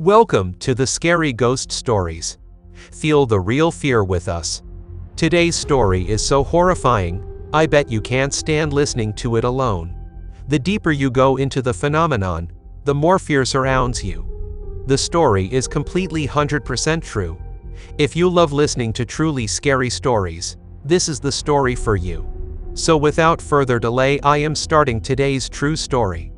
Welcome to the Scary Ghost Stories. Feel the real fear with us. Today's story is so horrifying, I bet you can't stand listening to it alone. The deeper you go into the phenomenon, the more fear surrounds you. The story is completely 100% true. If you love listening to truly scary stories, this is the story for you. So without further delay, I am starting today's true story.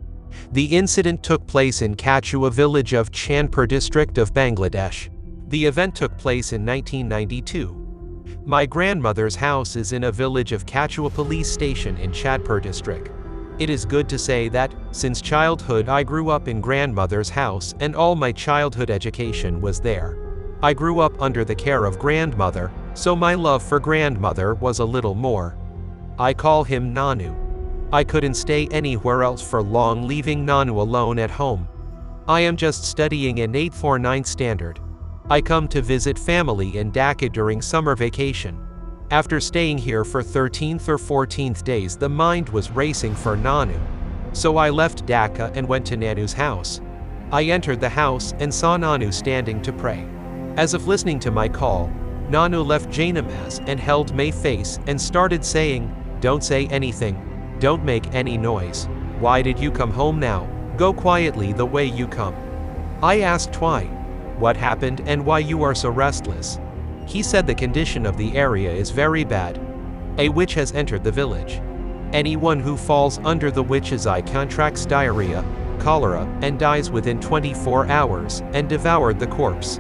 The incident took place in Kachua village of Cannibal district of Bangladesh. The event took place in 1992. My grandmother's house is in a village of Kachua police station in Chandpur district. It is good to say that, since childhood I grew up in grandmother's house and all my childhood education was there. I grew up under the care of grandmother, so my love for grandmother was a little more. I call him Nanu. I couldn't stay anywhere else for long, leaving Nanu alone at home. I am just studying in 8th or 9th standard. I come to visit family in Dhaka during summer vacation. After staying here for 13th or 14th days, the mind was racing for Nanu. So I left Dhaka and went to Nanu's house. I entered the house and saw Nanu standing to pray. As if listening to my call, Nanu left Janamaz and held my face and started saying, "Don't say anything. Don't make any noise. Why did you come home now? Go quietly the way you come." I asked why. What happened and why you are so restless? He said the condition of the area is very bad. A witch has entered the village. Anyone who falls under the witch's eye contracts diarrhea, cholera, and dies within 24 hours, and devoured the corpse.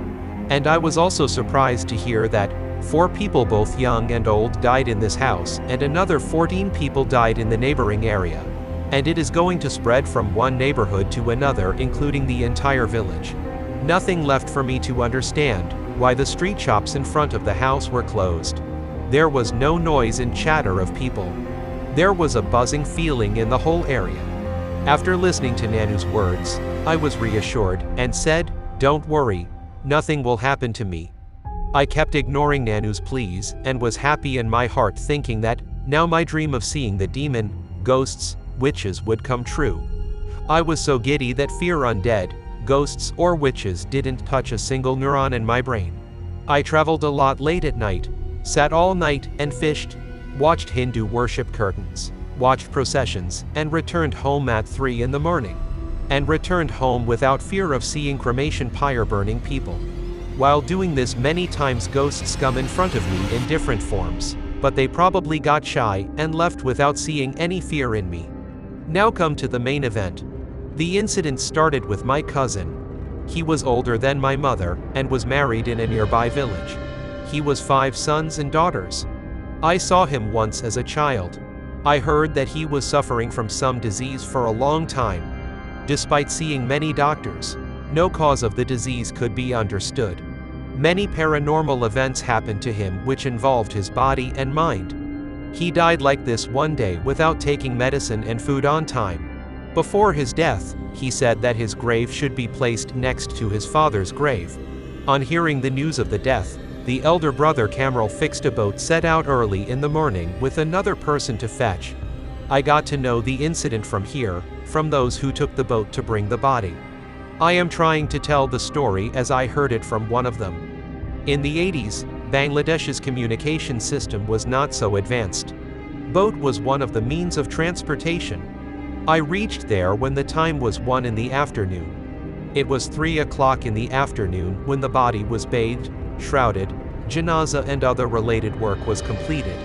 And I was also surprised to hear that 4 people, both young and old, died in this house, and another 14 people died in the neighboring area. And it is going to spread from one neighborhood to another, including the entire village. Nothing left for me to understand why the street shops in front of the house were closed. There was no noise and chatter of people. There was a buzzing feeling in the whole area. After listening to Nanu's words, I was reassured and said, "Don't worry, nothing will happen to me." I kept ignoring Nanu's pleas and was happy in my heart, thinking that now my dream of seeing the demon, ghosts, witches would come true. I was so giddy that fear undead, ghosts or witches didn't touch a single neuron in my brain. I traveled a lot late at night, sat all night and fished, watched Hindu worship curtains, watched processions, and returned home at 3 in the morning. And returned home without fear of seeing cremation pyre burning people. While doing this, many times ghosts come in front of me in different forms, but they probably got shy and left without seeing any fear in me. Now come to the main event. The incident started with my cousin. He was older than my mother and was married in a nearby village. He was 5 sons and daughters. I saw him once as a child. I heard that he was suffering from some disease for a long time. Despite seeing many doctors, no cause of the disease could be understood. Many paranormal events happened to him which involved his body and mind. He died like this one day without taking medicine and food on time. Before his death, he said that his grave should be placed next to his father's grave. On hearing the news of the death, the elder brother Cannibal fixed a boat, set out early in the morning with another person to fetch. I got to know the incident from here, from those who took the boat to bring the body. I am trying to tell the story as I heard it from one of them. In the 80s, Bangladesh's communication system was not so advanced. Boat was one of the means of transportation. I reached there when the time was 1 in the afternoon. It was 3 o'clock in the afternoon when the body was bathed, shrouded, janazah and other related work was completed.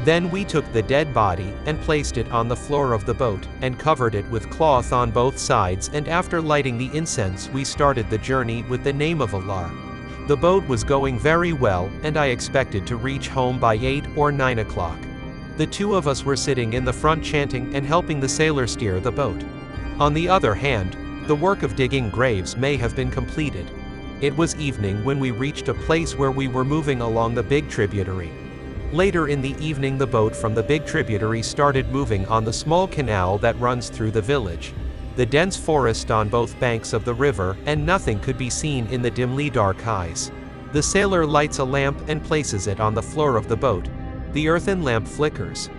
Then we took the dead body and placed it on the floor of the boat and covered it with cloth on both sides, and after lighting the incense we started the journey with the name of Allah. The boat was going very well and I expected to reach home by 8 or 9 o'clock. The 2 of us were sitting in the front chanting and helping the sailor steer the boat. On the other hand, the work of digging graves may have been completed. It was evening when we reached a place where we were moving along the big tributary. Later in the evening, the boat from the big tributary started moving on the small canal that runs through the village. The dense forest on both banks of the river, and nothing could be seen in the dimly dark eyes. The sailor lights a lamp and places it on the floor of the boat. The earthen lamp flickers.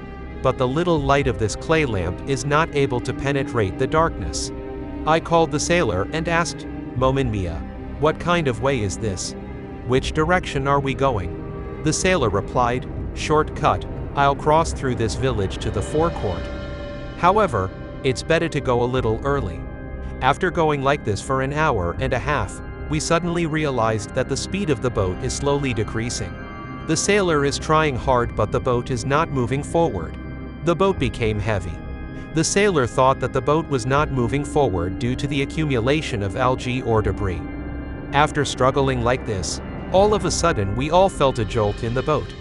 But the little light of this clay lamp is not able to penetrate the darkness. I called the sailor and asked, "Momin Mia, "What kind of way is this? Which direction are we going?" The sailor replied, "Shortcut, I'll cross through this village to the forecourt. However, it's better to go a little early." After going like this for an hour and a half, we suddenly realized that the speed of the boat is slowly decreasing. The sailor is trying hard, but the boat is not moving forward. The boat became heavy. The sailor thought that the boat was not moving forward due to the accumulation of algae or debris. After struggling like this, all of a sudden we all felt a jolt in the boat.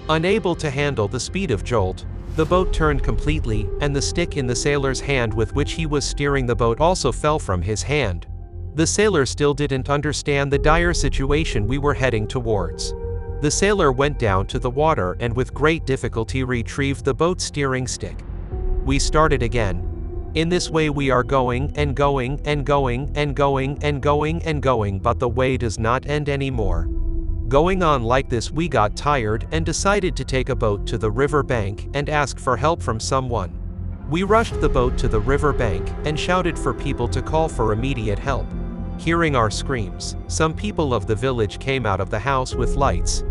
Unable to handle the speed of jolt, the boat turned completely, and the stick in the sailor's hand with which he was steering the boat also fell from his hand. The sailor still didn't understand the dire situation we were heading towards. The sailor went down to the water and with great difficulty retrieved the boat's steering stick. We started again. In this way we are going and going and going and going and going and going, but the way does not end anymore. Going on like this, we got tired and decided to take a boat to the river bank and ask for help from someone. We rushed the boat to the river bank and shouted for people to call for immediate help. Hearing our screams, some people of the village came out of the house with lights.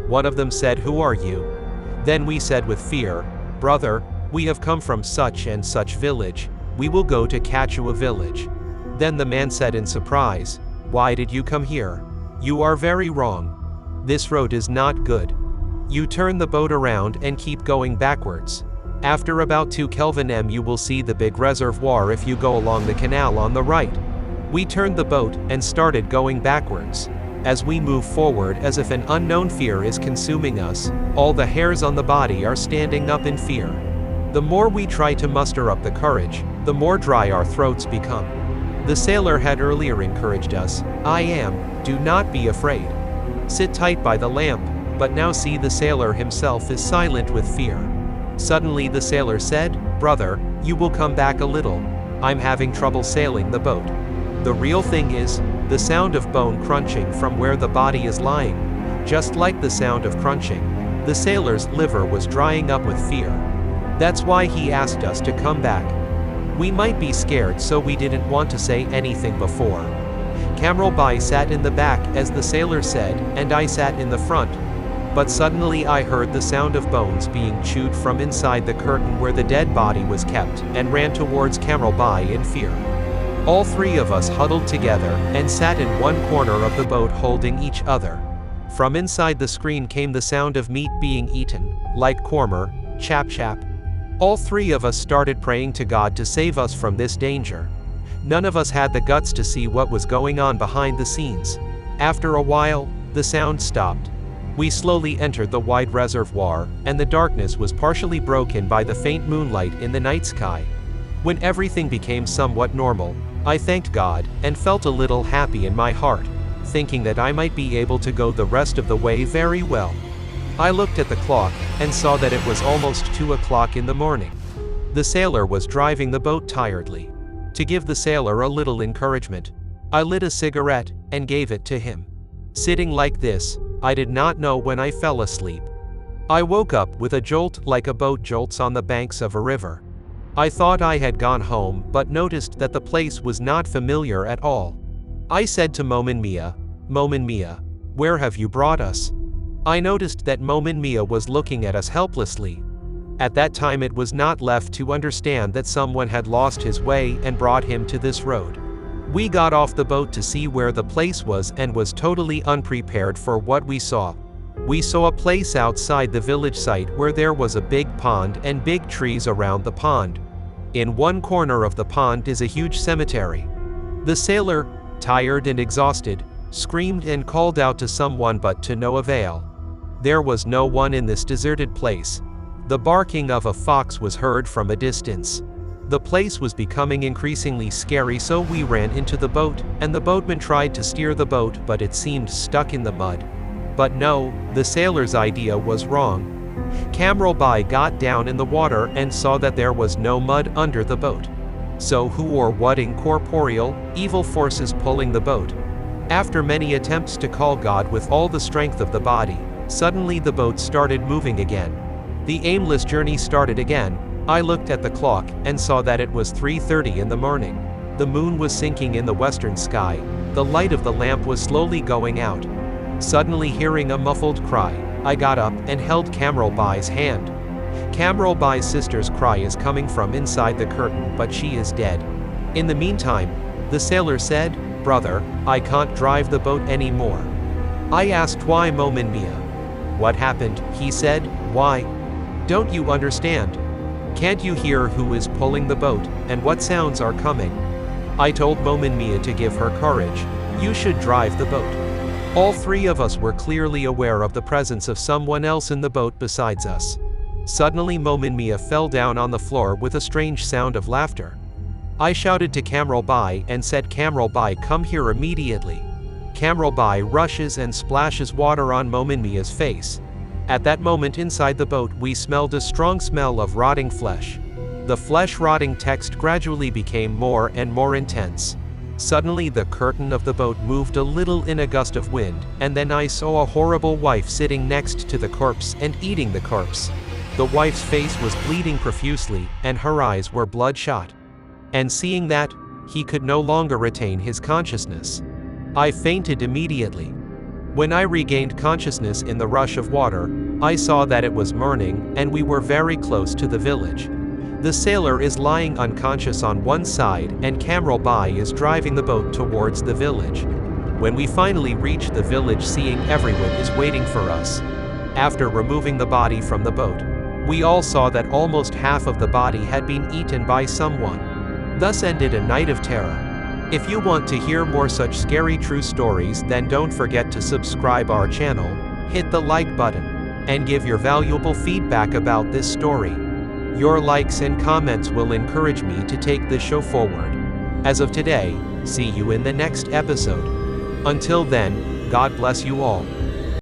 One of them said, "Who are you?" Then we said with fear, "Brother, we have come from such and such village. We will go to Cannibal village." Then the man said in surprise, "Why did you come here? You are very wrong. This road is not good. You turn the boat around and keep going backwards. After about 2 km you will see the big reservoir if you go along the canal on the right." We turned the boat and started going backwards. As we move forward, as if an unknown fear is consuming us, all the hairs on the body are standing up in fear. The more we try to muster up the courage, the more dry our throats become. The sailor had earlier encouraged us, do not be afraid. Sit tight by the lamp," but now see the sailor himself is silent with fear. Suddenly the sailor said, "Brother, you will come back a little. I'm having trouble sailing the boat." The real thing is, the sound of bone crunching from where the body is lying. Just like the sound of crunching, the sailor's liver was drying up with fear. That's why he asked us to come back. We might be scared, so we didn't want to say anything before. Cannibal sat in the back as the sailor said, and I sat in the front. But suddenly I heard the sound of bones being chewed from inside the curtain where the dead body was kept, and ran towards Cannibal in fear. All three of us huddled together and sat in one corner of the boat holding each other. From inside the screen came the sound of meat being eaten, like korma, chap chap. All three of us started praying to God to save us from this danger. None of us had the guts to see what was going on behind the scenes. After a while, the sound stopped. We slowly entered the wide reservoir, and the darkness was partially broken by the faint moonlight in the night sky. When everything became somewhat normal, I thanked God and felt a little happy in my heart, thinking that I might be able to go the rest of the way very well. I looked at the clock and saw that it was almost 2 o'clock in the morning. The sailor was driving the boat tiredly. To give the sailor a little encouragement, I lit a cigarette and gave it to him. Sitting like this, I did not know when I fell asleep. I woke up with a jolt like a boat jolts on the banks of a river. I thought I had gone home, but noticed that the place was not familiar at all. I said to Momin Mia, where have you brought us? I noticed that Momin Mia was looking at us helplessly. At that time it was not left to understand that someone had lost his way and brought him to this road. We got off the boat to see where the place was and was totally unprepared for what we saw. We saw a place outside the village site where there was a big pond and big trees around the pond. In one corner of the pond is a huge cemetery. The sailor, tired and exhausted, screamed and called out to someone, but to no avail. There was no one in this deserted place. The barking of a fox was heard from a distance. The place was becoming increasingly scary, so we ran into the boat, and the boatman tried to steer the boat, but it seemed stuck in the mud. But no, the sailor's idea was wrong. Cannibal got down in the water and saw that there was no mud under the boat. So who or what incorporeal, evil forces pulling the boat? After many attempts to call God with all the strength of the body, suddenly the boat started moving again. The aimless journey started again. I looked at the clock and saw that it was 3:30 in the morning. The moon was sinking in the western sky. The light of the lamp was slowly going out. Suddenly hearing a muffled cry, I got up and held Cannibal hand. Cannibal sister's cry is coming from inside the curtain, but she is dead. In the meantime, the sailor said, "Brother, I can't drive the boat anymore." I asked why Mia. "What happened?" he said. "Why? Don't you understand? Can't you hear who is pulling the boat, and what sounds are coming?" I told Mia to give her courage. "You should drive the boat." All three of us were clearly aware of the presence of someone else in the boat besides us. Suddenly Mia fell down on the floor with a strange sound of laughter. I shouted to Cannibal and said, "Cannibal, come here immediately." Cannibal rushes and splashes water on Mia's face. At that moment inside the boat we smelled a strong smell of rotting flesh. The flesh rotting text gradually became more and more intense. Suddenly the curtain of the boat moved a little in a gust of wind, and then I saw a horrible wife sitting next to the corpse and eating the corpse. The wife's face was bleeding profusely, and her eyes were bloodshot. And seeing that, he could no longer retain his consciousness. I fainted immediately. When I regained consciousness in the rush of water, I saw that it was morning, and we were very close to the village. The sailor is lying unconscious on one side, and Cannibal is driving the boat towards the village. When we finally reached the village, seeing everyone is waiting for us. After removing the body from the boat, we all saw that almost half of the body had been eaten by someone. Thus ended a night of terror. If you want to hear more such scary true stories, then don't forget to subscribe our channel, hit the like button, and give your valuable feedback about this story. Your likes and comments will encourage me to take this show forward. As of today, see you in the next episode. Until then, God bless you all.